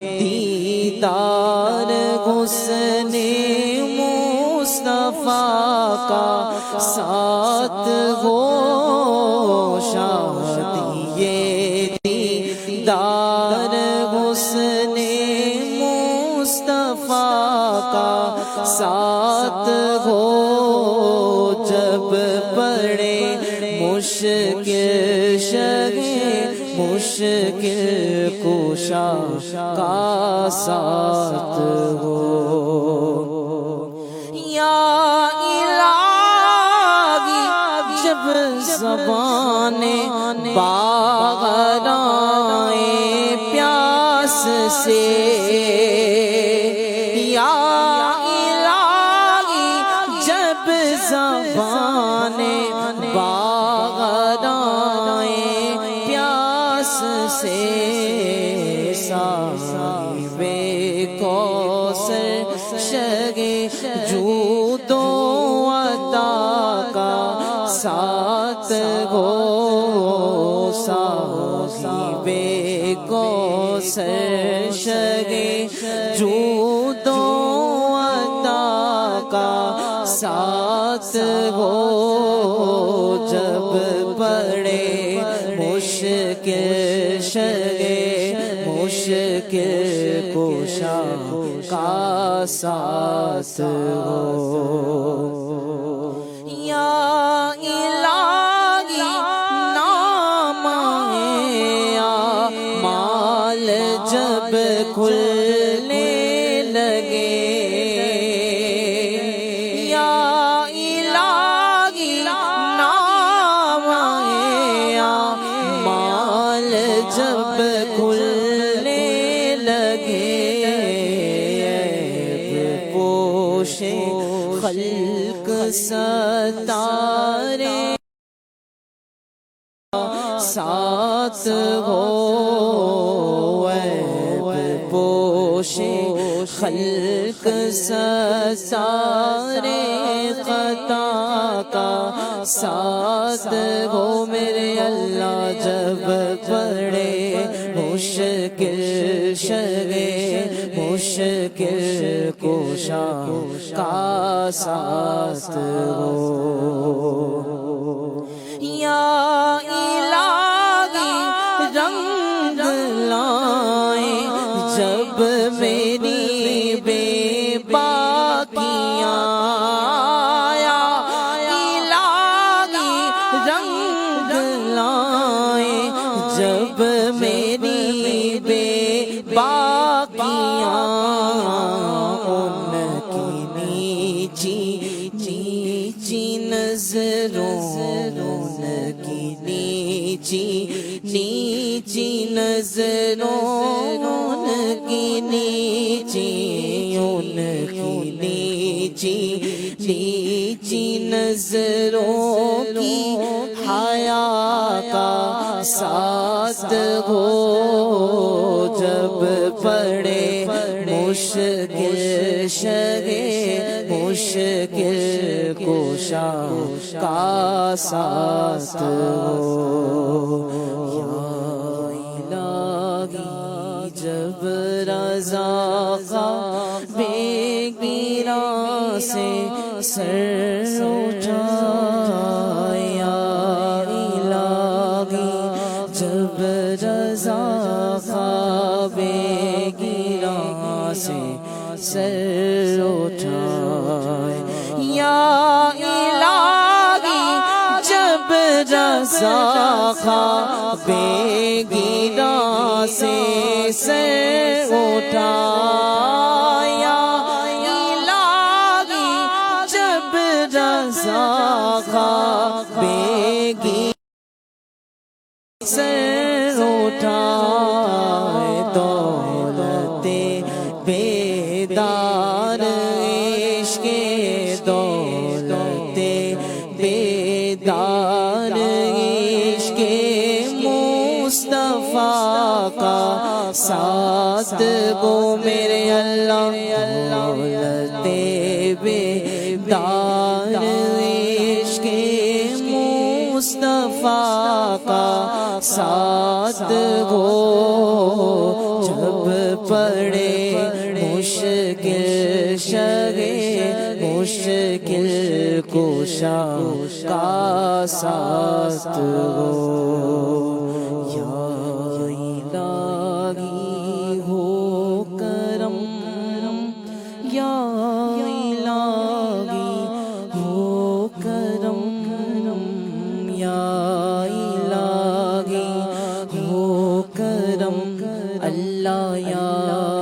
دیدار حسن مصطفیٰ کا ساتھ ہو شادی دیدار حسن مصطفیٰ کا ساتھ ہو جب پڑے مشکل کشا کا ساتھ ہو یا الہی جب زبان باغرائے پیاس سے یا الہی جب زبان باغرائے پیاس سے صاحب کوثر شگے جود و عطا کا ساتھ ہو صاحب کوثر شگے جود و عطا کا ساتھ ہو جب پڑے مشکل شگے مشکل کشا کا ساتھ ہو یا الہی نام اعمال جب کھلنے لگے یا الہی نام اعمال جب کھلنے لگے پوشے خلق ستارے ساتھ ہو پوشے خلق ستارے خطا کا ساتھ ہو میرے اللہ جب پڑے مشکل شگے مشکل کشا کا ساتھ ہو یا الہی رنگ لائیں جب میری بے باکیاں یا الہی رنگ لائیں جب میری بے باکیاں ان کی نیچی نظروں ان کی نیچی نظروں ان کی نیچی نظروں کی حیا کا ساتھ ہو جب پڑے مشکل شگے مشکل کشا کا ساتھ ہو یا الہی جب رضا بے گیرا سے سر اٹھا یا الہی جب رضا بے گیرا سے سر اٹھائے یا الہی جب رضا بے گیرا سے سر اٹھائے یا الہی جب رضا بے گیرا سر اٹھائے دولت بیدار عشق دولت بیدار عشق مصطفیٰ کا ساتھ گو میرے اللہ دولت بیدار عشق مصطفیٰ کا ساتھ ہو جب پڑے مشکل شگے مشکل کشا کا ساتھ ہو یا الہی ہو کرم یا الہی ہو کرم یا الہی ہو کرم اللہ یا